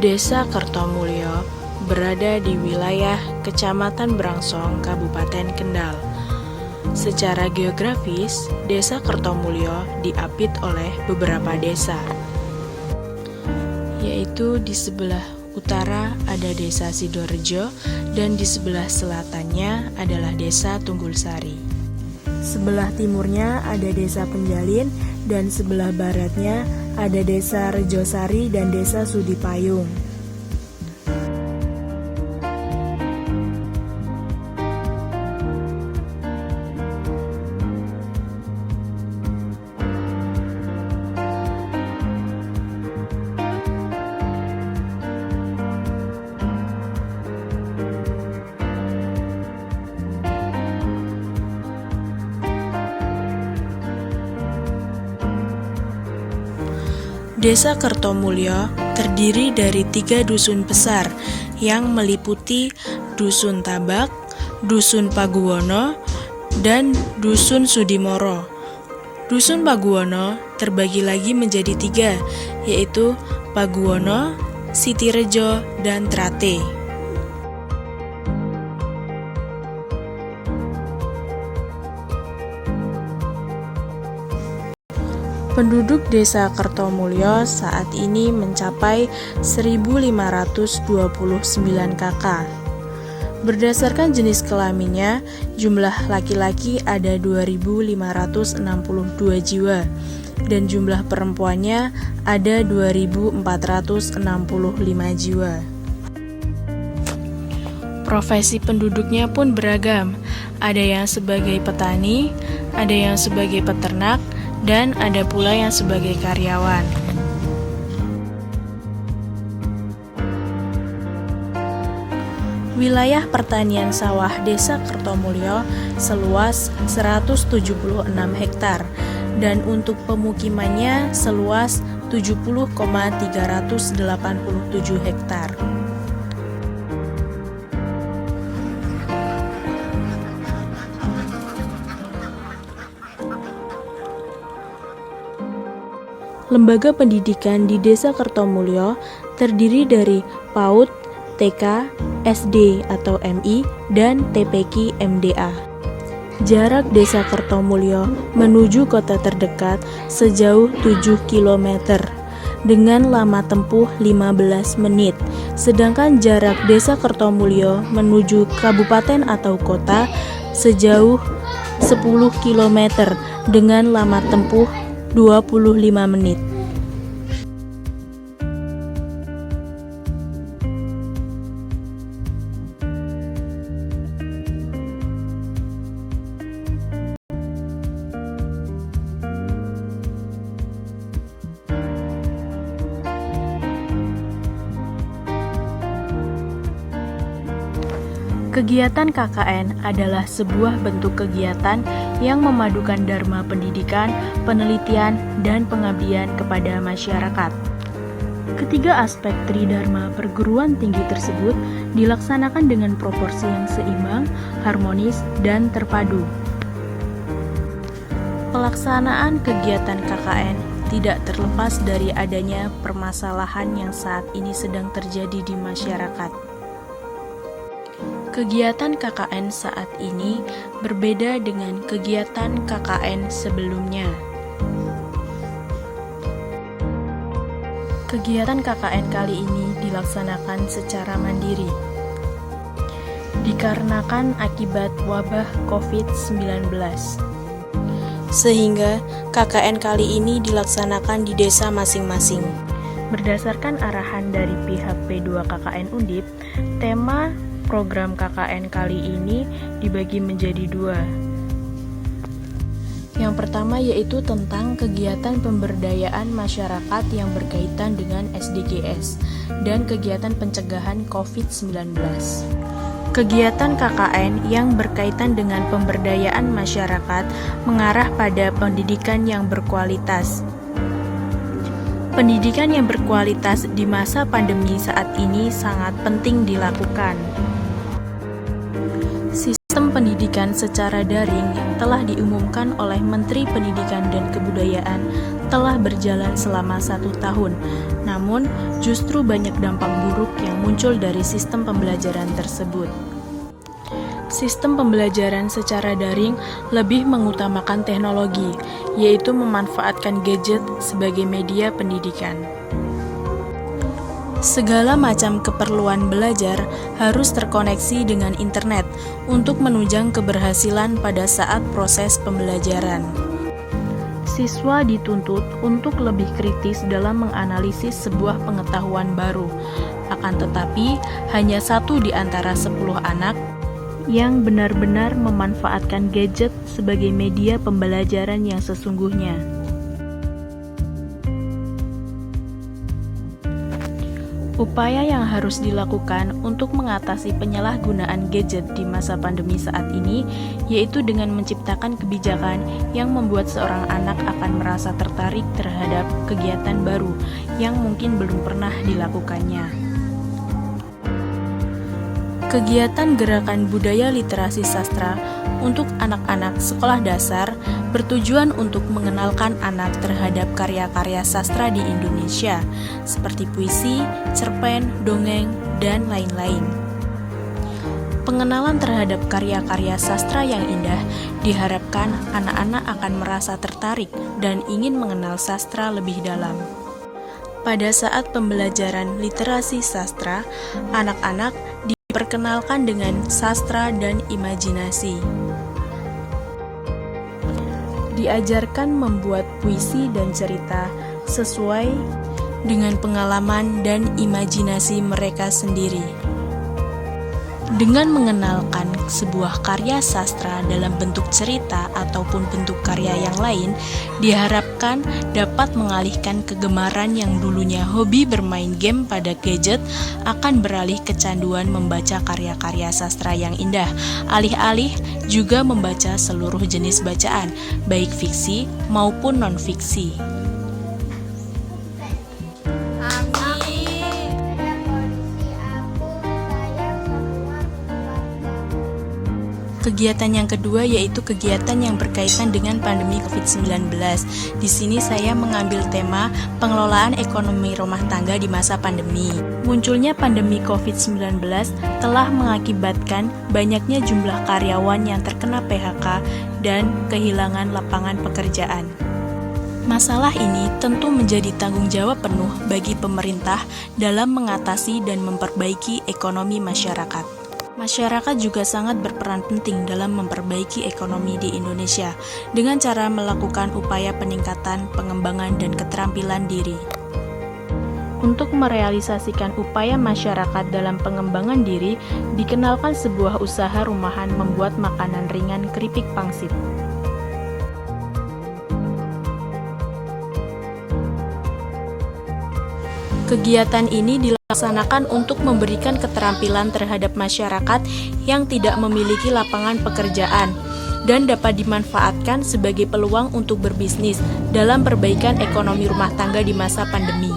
Desa Kertomulyo berada di wilayah Kecamatan Brangsong, Kabupaten Kendal. Secara geografis, Desa Kertomulyo diapit oleh beberapa desa, yaitu di sebelah utara ada Desa Sidorejo dan di sebelah selatannya adalah Desa Tunggulsari. Sebelah timurnya ada Desa Penjalin dan sebelah baratnya ada Desa Rejosari dan Desa Sudipayung. Desa Kertomulyo terdiri dari 3 dusun besar yang meliputi Dusun Tabak, Dusun Paguwono, dan Dusun Sudimoro. Dusun Paguwono terbagi lagi menjadi 3, yaitu Paguwono, Sitirejo, dan Trate. Penduduk Desa Kertomulyo saat ini mencapai 1.529 kakak. Berdasarkan jenis kelaminnya, jumlah laki-laki ada 2.562 jiwa dan jumlah perempuannya ada 2.465 jiwa. Profesi penduduknya pun beragam, ada yang sebagai petani, ada yang sebagai peternak, dan ada pula yang sebagai karyawan. Wilayah pertanian sawah Desa Kertomulyo seluas 176 hektar dan untuk pemukimannya seluas 70,387 hektar. Lembaga pendidikan di Desa Kertomulyo terdiri dari PAUD, TK, SD atau MI, dan TPQ MDA. Jarak Desa Kertomulyo menuju kota terdekat sejauh 7 km dengan lama tempuh 15 menit. Sedangkan jarak Desa Kertomulyo menuju kabupaten atau kota sejauh 10 km dengan lama tempuh 25 menit. Kegiatan KKN adalah sebuah bentuk kegiatan yang memadukan dharma pendidikan, penelitian, dan pengabdian kepada masyarakat. Ketiga aspek tridharma perguruan tinggi tersebut dilaksanakan dengan proporsi yang seimbang, harmonis, dan terpadu. Pelaksanaan kegiatan KKN tidak terlepas dari adanya permasalahan yang saat ini sedang terjadi di masyarakat. Kegiatan KKN saat ini berbeda dengan kegiatan KKN sebelumnya. Kegiatan KKN kali ini dilaksanakan secara mandiri, dikarenakan akibat wabah COVID-19. Sehingga KKN kali ini dilaksanakan di desa masing-masing. Berdasarkan arahan dari pihak P2 KKN Undip, tema program KKN kali ini dibagi menjadi 2. Yang pertama yaitu tentang kegiatan pemberdayaan masyarakat yang berkaitan dengan SDGs dan kegiatan pencegahan COVID-19. Kegiatan KKN yang berkaitan dengan pemberdayaan masyarakat mengarah pada pendidikan yang berkualitas. Pendidikan yang berkualitas di masa pandemi saat ini sangat penting dilakukan. Sistem pendidikan secara daring yang telah diumumkan oleh Menteri Pendidikan dan Kebudayaan telah berjalan selama 1 tahun. Namun, justru banyak dampak buruk yang muncul dari sistem pembelajaran tersebut. Sistem pembelajaran secara daring lebih mengutamakan teknologi, yaitu memanfaatkan gadget sebagai media pendidikan. Segala macam keperluan belajar harus terkoneksi dengan internet untuk menunjang keberhasilan pada saat proses pembelajaran. Siswa dituntut untuk lebih kritis dalam menganalisis sebuah pengetahuan baru. Akan tetapi, hanya 1 di antara 10 anak yang benar-benar memanfaatkan gadget sebagai media pembelajaran yang sesungguhnya. Upaya yang harus dilakukan untuk mengatasi penyalahgunaan gadget di masa pandemi saat ini, yaitu dengan menciptakan kebijakan yang membuat seorang anak akan merasa tertarik terhadap kegiatan baru yang mungkin belum pernah dilakukannya. Kegiatan Gerakan Budaya Literasi Sastra untuk anak-anak sekolah dasar bertujuan untuk mengenalkan anak terhadap karya-karya sastra di Indonesia, seperti puisi, cerpen, dongeng, dan lain-lain. Pengenalan terhadap karya-karya sastra yang indah diharapkan anak-anak akan merasa tertarik dan ingin mengenal sastra lebih dalam. Pada saat pembelajaran literasi sastra, anak-anak diperkenalkan dengan sastra dan imajinasi. Diajarkan membuat puisi dan cerita sesuai dengan pengalaman dan imajinasi mereka sendiri. Dengan mengenalkan sebuah karya sastra dalam bentuk cerita ataupun bentuk karya yang lain, diharapkan dapat mengalihkan kegemaran yang dulunya hobi bermain game pada gadget akan beralih kecanduan membaca karya-karya sastra yang indah, alih-alih juga membaca seluruh jenis bacaan, baik fiksi maupun non-fiksi. Kegiatan yang kedua yaitu kegiatan yang berkaitan dengan pandemi COVID-19. Di sini saya mengambil tema pengelolaan ekonomi rumah tangga di masa pandemi. Munculnya pandemi COVID-19 telah mengakibatkan banyaknya jumlah karyawan yang terkena PHK dan kehilangan lapangan pekerjaan. Masalah ini tentu menjadi tanggung jawab penuh bagi pemerintah dalam mengatasi dan memperbaiki ekonomi masyarakat. Masyarakat juga sangat berperan penting dalam memperbaiki ekonomi di Indonesia dengan cara melakukan upaya peningkatan, pengembangan, dan keterampilan diri. Untuk merealisasikan upaya masyarakat dalam pengembangan diri, dikenalkan sebuah usaha rumahan membuat makanan ringan keripik pangsit. Kegiatan ini dilaksanakan untuk memberikan keterampilan terhadap masyarakat yang tidak memiliki lapangan pekerjaan dan dapat dimanfaatkan sebagai peluang untuk berbisnis dalam perbaikan ekonomi rumah tangga di masa pandemi.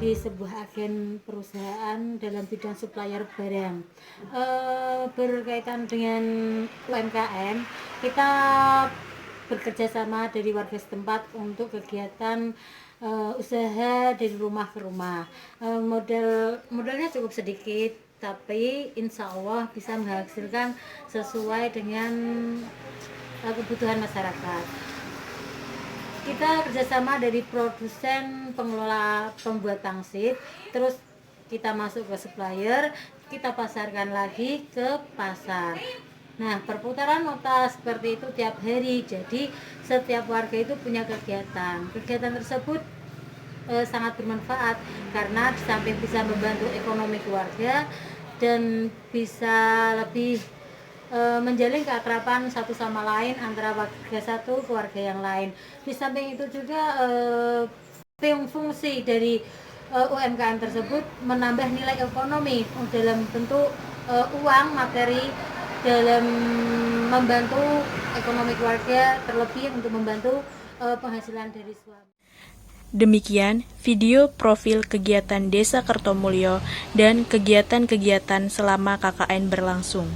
Di sebuah agen perusahaan dalam bidang supplier barang. Berkaitan dengan UMKM, kita bekerja sama dari warga setempat untuk kegiatan usaha dari rumah ke rumah. Modalnya cukup sedikit, tapi insya Allah bisa menghasilkan sesuai dengan kebutuhan masyarakat. Kita kerjasama dari produsen, pengelola, pembuat pangsit, terus kita masuk ke supplier, kita pasarkan lagi ke pasar. Nah, perputaran otak seperti itu tiap hari, jadi setiap warga itu punya kegiatan. Kegiatan tersebut sangat bermanfaat karena di samping bisa membantu ekonomi keluarga dan bisa lebih menjalin keakraban satu sama lain antara warga satu ke warga yang lain. Di samping itu juga fungsi dari UMKM tersebut menambah nilai ekonomi dalam bentuk uang materi dalam membantu ekonomi keluarga, terlebih untuk membantu penghasilan dari suami. Demikian video profil kegiatan Desa Kertomulyo dan kegiatan-kegiatan selama KKN berlangsung.